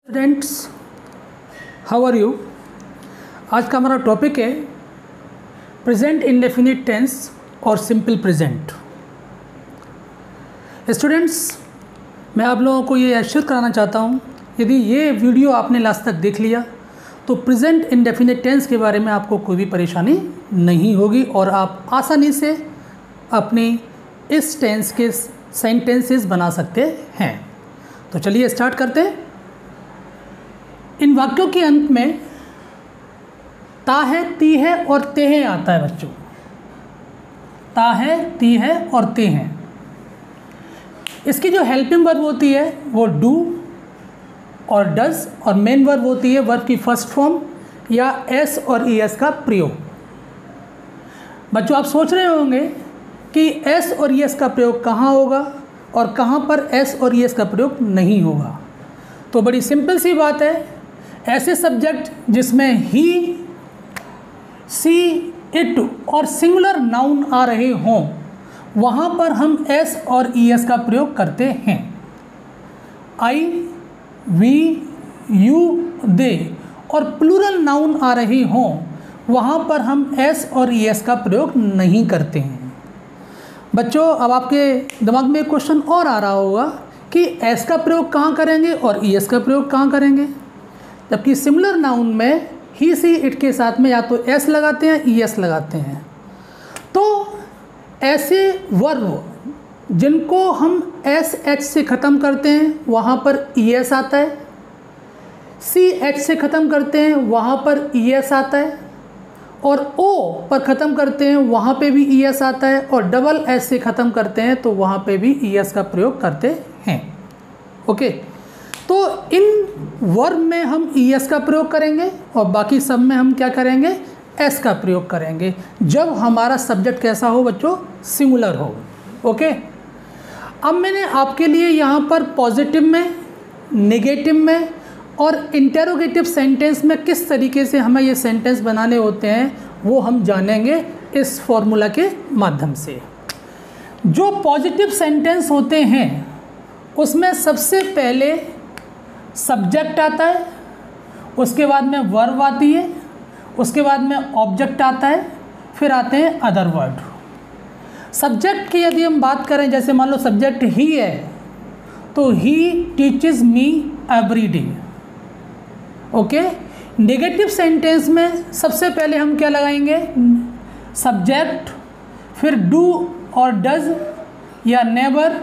Students, how are you. आज का हमारा टॉपिक है प्रेजेंट इंडेफिनिट टेंस और सिंपल प्रेजेंट। स्टूडेंट्स, मैं आप लोगों को ये एश्योर कराना चाहता हूँ, यदि ये वीडियो आपने लास्ट तक देख लिया तो प्रेजेंट इंडेफिनिट टेंस के बारे में आपको कोई भी परेशानी नहीं होगी और आप आसानी से अपनी इस टेंस के सेंटेंसेस बना सकते हैं। तो चलिए स्टार्ट करते हैं। इन वाक्यों के अंत में ता है, ती है और ते है आता है बच्चों। ता है, ती है और ते हैं। इसकी जो हेल्पिंग वर्ब होती है वो डू और डज, और मेन वर्ब होती है वर्ब की फर्स्ट फॉर्म या एस और ई एस का प्रयोग। बच्चों, आप सोच रहे होंगे कि एस और ई एस का प्रयोग कहाँ होगा और कहाँ पर एस और ई एस का प्रयोग नहीं होगा। तो बड़ी सिंपल सी बात है, ऐसे सब्जेक्ट जिसमें ही, सी, इट और सिंगुलर नाउन आ रहे हों वहाँ पर हम एस और ई एस का प्रयोग करते हैं। आई, वी, यू, दे और प्लूरल नाउन आ रहे हों वहाँ पर हम एस और ई एस का प्रयोग नहीं करते हैं। बच्चों, अब आपके दिमाग में एक क्वेश्चन और आ रहा होगा कि एस का प्रयोग कहाँ करेंगे और ई एस का प्रयोग कहाँ करेंगे, जबकि सिमिलर नाउन में ही, सी, इट के साथ में या तो एस लगाते हैं ई एस लगाते हैं। तो ऐसे वर्ब जिनको हम एस एच से ख़त्म करते हैं वहाँ पर ई एस आता है, सी एच से ख़त्म करते हैं वहाँ पर ई एस आता है, और ओ पर ख़त्म करते हैं वहाँ पे भी ई एस आता है, और डबल एस से ख़त्म करते हैं तो वहाँ पे भी ई एस का प्रयोग करते हैं। ओके, तो इन वर्ब में हम ई एस का प्रयोग करेंगे और बाकी सब में हम क्या करेंगे, एस का प्रयोग करेंगे, जब हमारा सब्जेक्ट कैसा हो बच्चों, सिंगुलर हो। ओके, अब मैंने आपके लिए यहाँ पर पॉजिटिव में, नेगेटिव में और इंटेरोगेटिव सेंटेंस में किस तरीके से हमें ये सेंटेंस बनाने होते हैं वो हम जानेंगे इस फॉर्मूला के माध्यम से। जो पॉजिटिव सेंटेंस होते हैं उसमें सबसे पहले सब्जेक्ट आता है, उसके बाद में वर्ब आती है, उसके बाद में ऑब्जेक्ट आता है, फिर आते हैं अदर वर्ड। सब्जेक्ट की यदि हम बात करें, जैसे मान लो सब्जेक्ट ही है तो he teaches me every day. Okay, negative sentence में सबसे पहले हम क्या लगाएंगे, सब्जेक्ट, फिर डू और डज या नेवर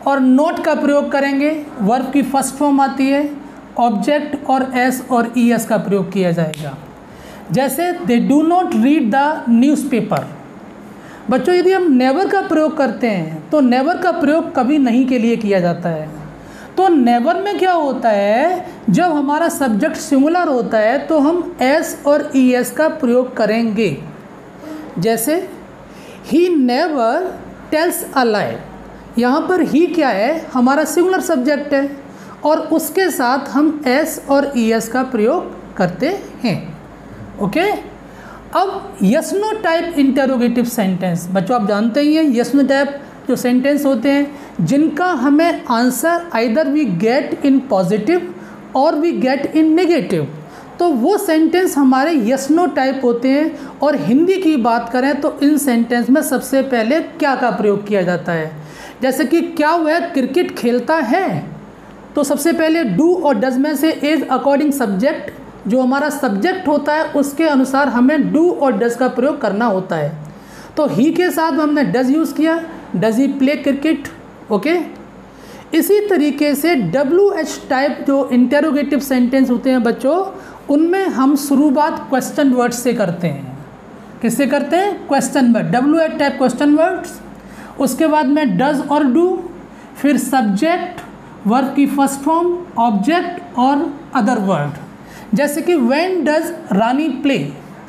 और नोट का प्रयोग करेंगे, वर्ब की फर्स्ट फॉर्म आती है, ऑब्जेक्ट और एस और ई एस का प्रयोग किया जाएगा। जैसे they do not read the newspaper. बच्चों, यदि हम नेवर का प्रयोग करते हैं तो नेवर का प्रयोग कभी नहीं के लिए किया जाता है। तो नेवर में क्या होता है, जब हमारा सब्जेक्ट सिंगुलर होता है तो हम एस और ई एस का प्रयोग करेंगे। जैसे ही नेवर टेल्स अ लाई, यहाँ पर ही क्या है, हमारा सिंगुलर सब्जेक्ट है और उसके साथ हम एस और ई एस का प्रयोग करते हैं। ओके, अब yes no type interrogative sentence. बच्चों, आप जानते ही हैं यस नो टाइप जो सेंटेंस होते हैं जिनका हमें answer either we get in positive और वी गेट इन नेगेटिव, तो वो सेंटेंस हमारे यस नो टाइप होते हैं। और हिंदी की बात करें तो इन सेंटेंस में सबसे पहले क्या का प्रयोग किया जाता है, जैसे कि क्या वह क्रिकेट खेलता है, तो सबसे पहले डू और डज में से एज अकॉर्डिंग सब्जेक्ट, जो हमारा सब्जेक्ट होता है उसके अनुसार हमें डू और डज का प्रयोग करना होता है। तो ही के साथ हमने डज यूज़ किया, does he play cricket. Okay, इसी तरीके से डब्ल्यू एच टाइप जो इंटेरोगेटिव सेंटेंस होते हैं बच्चों, उनमें हम शुरुआत क्वेश्चन वर्ड से करते हैं। किससे करते हैं, question word, W H type question words. उसके बाद में डज और डू, फिर सब्जेक्ट, वर्ब की फर्स्ट फॉर्म, ऑब्जेक्ट और अदर वर्ड। जैसे कि व्हेन डज रानी प्ले,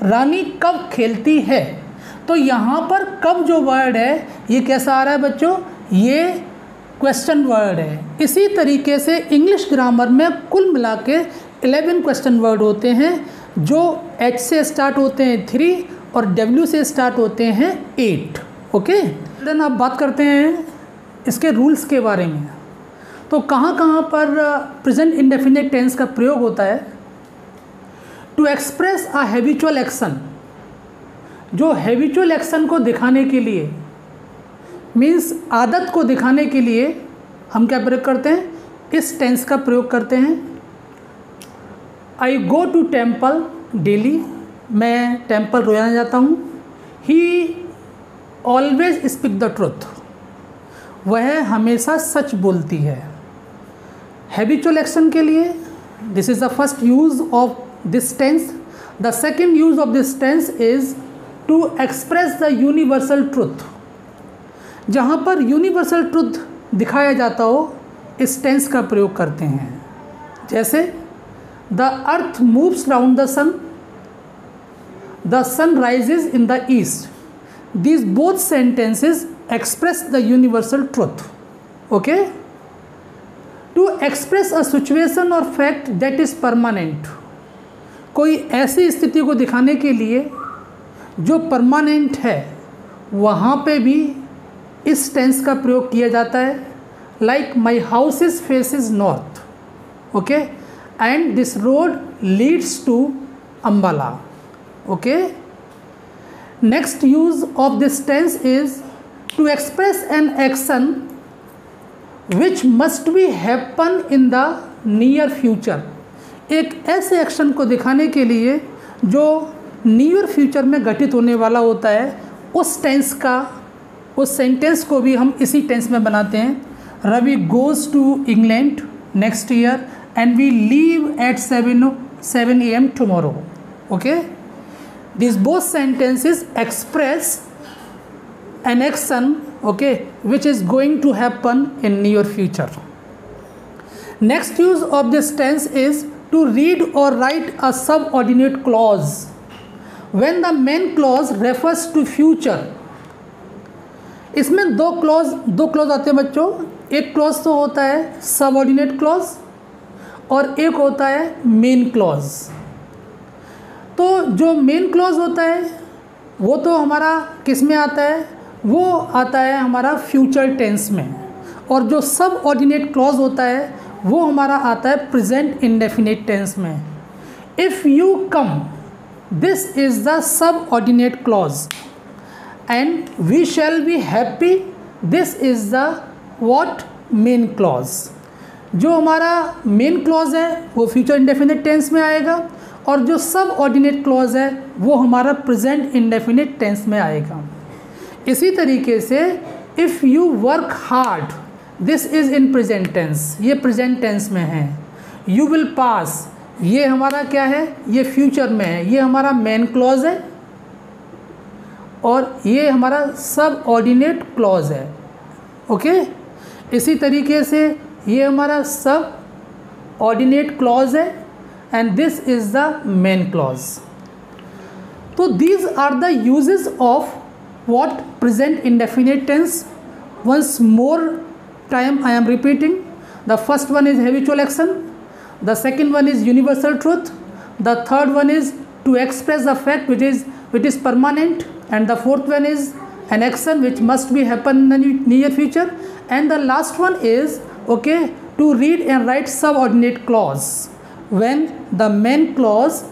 रानी कब खेलती है, तो यहाँ पर कब जो वर्ड है ये कैसा आ रहा है बच्चों, ये क्वेश्चन वर्ड है। इसी तरीके से इंग्लिश ग्रामर में कुल मिला के 11 क्वेश्चन वर्ड होते हैं, जो एच से स्टार्ट होते हैं 3 और डब्ल्यू से स्टार्ट होते हैं 8। ओके, देन आप बात करते हैं इसके रूल्स के बारे में। तो कहाँ कहाँ पर प्रेजेंट इंडेफिनिट टेंस का प्रयोग होता है? To express a habitual action, जो हैबिचुअल एक्शन को दिखाने के लिए, मीन्स आदत को दिखाने के लिए हम क्या प्रयोग करते हैं? इस टेंस का प्रयोग करते हैं। I go to temple daily, मैं टेम्पल रोजाना जाता हूँ। He always speak the truth, वह हमेशा सच बोलती है। हैबिचुअल एक्शन के लिए this is the first use of this tense. The second use of this tense is to express the universal truth, जहाँ पर यूनिवर्सल ट्रुथ दिखाया जाता हो इस टेंस का प्रयोग करते हैं। जैसे the earth moves round the sun rises in the east, these both sentences express the universal truth. Okay, to express a situation और फैक्ट दैट इज परमानेंट, कोई ऐसी स्थिति को दिखाने के लिए जो परमानेंट है, वहाँ पे भी इस टेंस का प्रयोग किया जाता है। Like my house is faces north, okay, and this road leads to Ambala. Okay, next use of this tense is to express an action which must be happen in the near future, एक ऐसे action को दिखाने के लिए जो near future में घटित होने वाला होता है, उस टेंस का, उस सेंटेंस को भी हम इसी टेंस में बनाते हैं। Ravi goes to England next year and we leave at 7 AM tomorrow. Okay, this both sentences express an action, okay, which is going to happen in near future. Next use of this tense is to read और write a subordinate clause when the main clause refers to future। इसमें दो clause आते हैं बच्चों। एक clause तो होता है सबऑर्डिनेट क्लॉज और एक होता है मेन क्लॉज। तो जो मेन क्लॉज होता है वो तो हमारा किस में आता है? वो आता है हमारा फ्यूचर टेंस में, और जो सबऑर्डिनेट क्लॉज होता है वो हमारा आता है प्रेजेंट इंडेफिनिट टेंस में। If you come, this is the subordinate clause, and we shall be happy, this is the what? main clause। जो हमारा मेन क्लॉज है वो फ्यूचर इंडेफिनिट टेंस में आएगा, और जो सबऑर्डिनेट क्लॉज है वो हमारा प्रेजेंट इंडेफिनिट टेंस में आएगा। इसी तरीके से if you work hard, this is in present tense, ये प्रेजेंट टेंस में है। यू विल पास, ये हमारा क्या है? ये फ्यूचर में है, ये हमारा मेन क्लॉज है, और ये हमारा सब ऑर्डिनेट क्लॉज है। ओके, इसी तरीके से ये हमारा सब ऑर्डिनेट क्लॉज है, and this is the main clause. तो these are the uses of what? Present indefinite tense. Once more time I am repeating, the first one is habitual action, the second one is universal truth, the third one is to express the fact which is permanent, and the fourth one is an action which must be happen in the near future, and the last one is, okay, to read and write subordinate clause when the main clause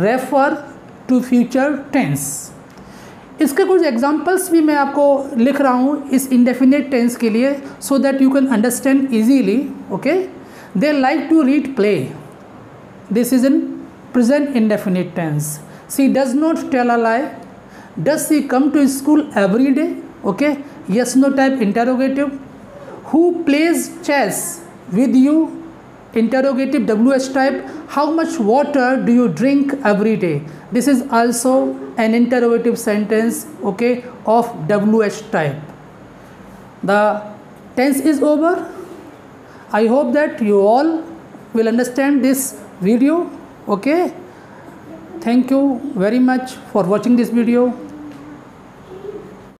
refer to future tense। इसके कुछ examples भी मैं आपको लिख रहा हूँ इस indefinite tense के लिए, so that you can understand easily। okay, they like to read play, this is in present indefinite tense। she does not tell a lie, does she come to school every day? okay, yes no type interrogative। who plays chess with you? interrogative WH type। how much water do you drink every day? this is also an interrogative sentence, okay, of WH type। the tense is over। I hope that you all will understand this video. okay, thank you very much for watching this video।